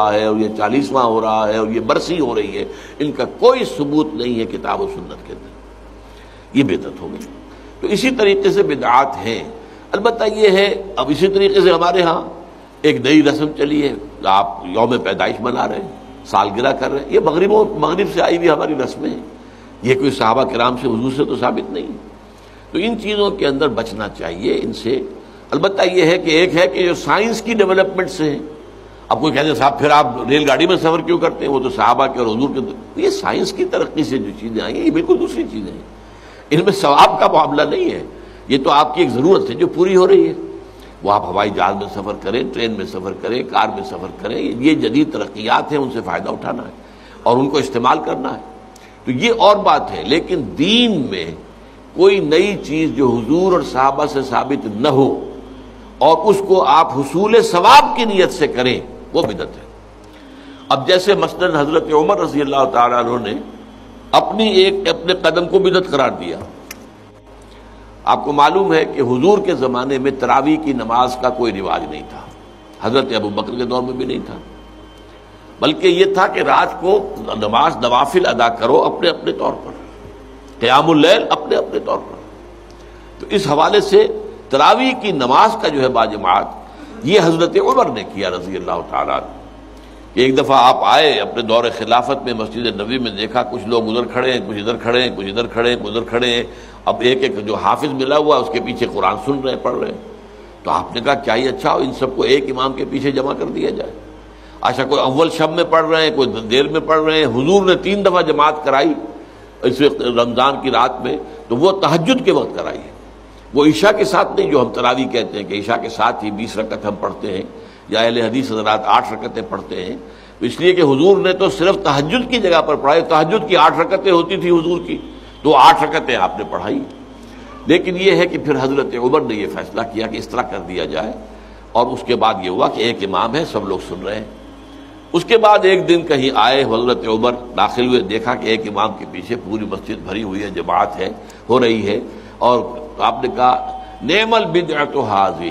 ہے اور یہ 40واں ہو رہا ہے اور یہ برسی ہو رہی ہے، ان کا کوئی ثبوت نہیں ہے کتاب و سنت کے اندر، یہ بدعت ہو گئی۔ تو اسی طریقے سے بدعات ہیں۔ البتہ یہ ہے اب اسی طریقے سے ہمارے ہاں ایک نئی رسم چلی ہے، آپ یوم پیدائش منا رہے ہیں، سالگرہ کر رہے ہیں، یہ مغرب سے آئی ہوئی ہماری رسمیں ہیں، یہ کوئی صحابہ کرام سے حضور سے تو ثابت نہیں ہے۔ تو ان چیزوں کے اندر بچنا چاہیے ان سے۔ البتہ یہ ہے کہ ایک ہے کہ جو سائنس کی ڈیولپمنٹ سے ہیں، اب کوئی کہتے ہیں صاحب پھر آپ ریل گاڑی میں سفر کیوں کرتے ہیں، وہ تو صحابہ کے اور حضور کے، یہ سائنس کی ترقی سے جو چیزیں آئی ہیں یہ بالکل دوسری چیزیں ہیں، ان میں ثواب کا معاملہ نہیں ہے، یہ تو آپ کی ایک ضرورت ہے جو پوری ہو رہی ہے۔ وہ آپ ہوائی جہاز میں سفر کریں، ٹرین میں سفر کریں، کار میں سفر کریں، یہ جدید ترقیات ہیں، ان سے فائدہ اٹھانا ہے اور ان کو استعمال کرنا ہے، تو یہ اور بات ہے۔ لیکن دین میں کوئی نئی چیز جو حضور اور صحابہ سے ثابت نہ ہو اور اس کو آپ حصول ثواب کی نیت سے کریں، وہ بدعت ہے۔ اب جیسے مثلاً حضرت عمر رضی اللہ تعالیٰ عنہ نے اپنے قدم کو بدعت قرار دیا۔ آپ کو معلوم ہے کہ حضور کے زمانے میں تراویح کی نماز کا کوئی رواج نہیں تھا، حضرت ابو بکر کے دور میں بھی نہیں تھا، بلکہ یہ تھا کہ رات کو نماز نوافل ادا کرو اپنے اپنے طور پر، قیام اللیل اپنے اپنے طور پر۔ تو اس حوالے سے تراویح کی نماز کا جو ہے باجماعت یہ حضرت عمر نے کیا رضی اللہ تعالیٰ عنہ، کہ ایک دفعہ آپ آئے اپنے دور خلافت میں مسجد نبوی میں، دیکھا کچھ لوگ ادھر کھڑے ہیں، کچھ ادھر کھڑے ہیں، کچھ ادھر کھڑے ہیں، کچھ ادھر کھڑے ہیں، اب ایک ایک جو حافظ ملا ہوا اس کے پیچھے قرآن سن رہے ہیں، پڑھ رہے ہیں۔ تو آپ نے کہا کیا ہی اچھا ہو ان سب کو ایک امام کے پیچھے جمع کر دیا جائے۔ اچھا کوئی اول شب میں پڑھ رہے ہیں، کوئی دیر میں پڑھ رہے ہیں، حضور نے 3 دفعہ جماعت کرائی اس رمضان کی رات میں، تو وہ تہجد کے وقت کرائی ہے، وہ عشاء کے ساتھ نہیں، جو ہم تراویح کہتے ہیں کہ عشاء کے ساتھ ہی 20 رکعت ہم پڑھتے ہیں، یا اہل حدیث حضرات 8 رکعتیں پڑھتے ہیں، اس لیے کہ حضور نے تو صرف تہجد کی جگہ پر پڑھائی، تہجد کی 8 رکعتیں ہوتی تھی حضور کی، تو 8 رکعتیں آپ نے پڑھائی۔ لیکن یہ ہے کہ پھر حضرت عمر نے یہ فیصلہ کیا کہ اس طرح کر دیا جائے، اور اس کے بعد یہ ہوا کہ ایک امام ہے، سب لوگ سن رہے ہیں۔ اس کے بعد ایک دن کہیں آئے حضرت عمر، داخل ہوئے، دیکھا کہ ایک امام کے پیچھے پوری مسجد بھری ہوئی ہے، جماعت ہے، ہو رہی ہے، اور آپ نے کہا نعم البدعۃ ھذہ،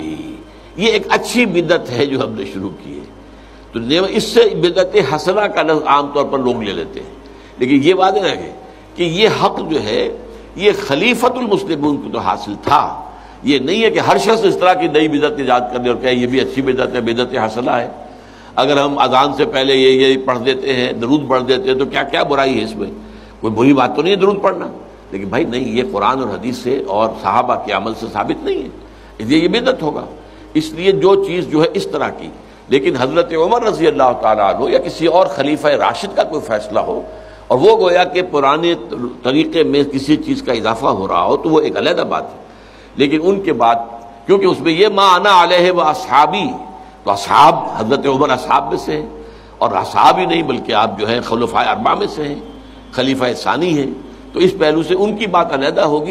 یہ ایک اچھی بدعت ہے جو ہم نے شروع کی ہے۔ تو اس سے بدعت حسنہ کا لفظ عام طور پر لوگ لے لیتے ہیں، لیکن یہ واضح رہے کہ یہ حق جو ہے یہ خلیفۃ المسلمین کو تو حاصل تھا، یہ نہیں ہے کہ ہر شخص اس طرح کی نئی بدعت ایجاد کر دے اور کہے یہ بھی اچھی بدعت ہے، بدعت حسنہ ہے۔ اگر ہم اذان سے پہلے یہ پڑھ دیتے ہیں، درود پڑھ دیتے ہیں، تو کیا برائی ہے اس میں؟ کوئی بری بات تو نہیں ہے درود پڑھنا، لیکن بھائی نہیں، یہ قرآن اور حدیث سے اور صحابہ کے عمل سے ثابت نہیں ہے، اس لیے یہ بدعت ہوگا۔ اس لیے جو چیز جو ہے اس طرح کی، لیکن حضرت عمر رضی اللہ تعالیٰ عنہ یا کسی اور خلیفہ راشد کا کوئی فیصلہ ہو اور وہ گویا کہ پرانے طریقے میں کسی چیز کا اضافہ ہو رہا ہو، تو وہ ایک علیحدہ بات ہے۔ لیکن ان کے بعد کیونکہ اس میں یہ ما انا علیہ و اصحابی، تو اصحاب حضرت عمر اصحاب میں سے ہیں، اور اصحاب ہی نہیں بلکہ آپ جو ہیں خلفائے اربعہ میں سے ہیں، خلیفہ ثانی ہیں، تو اس پہلو سے ان کی بات علیحدہ ہوگی۔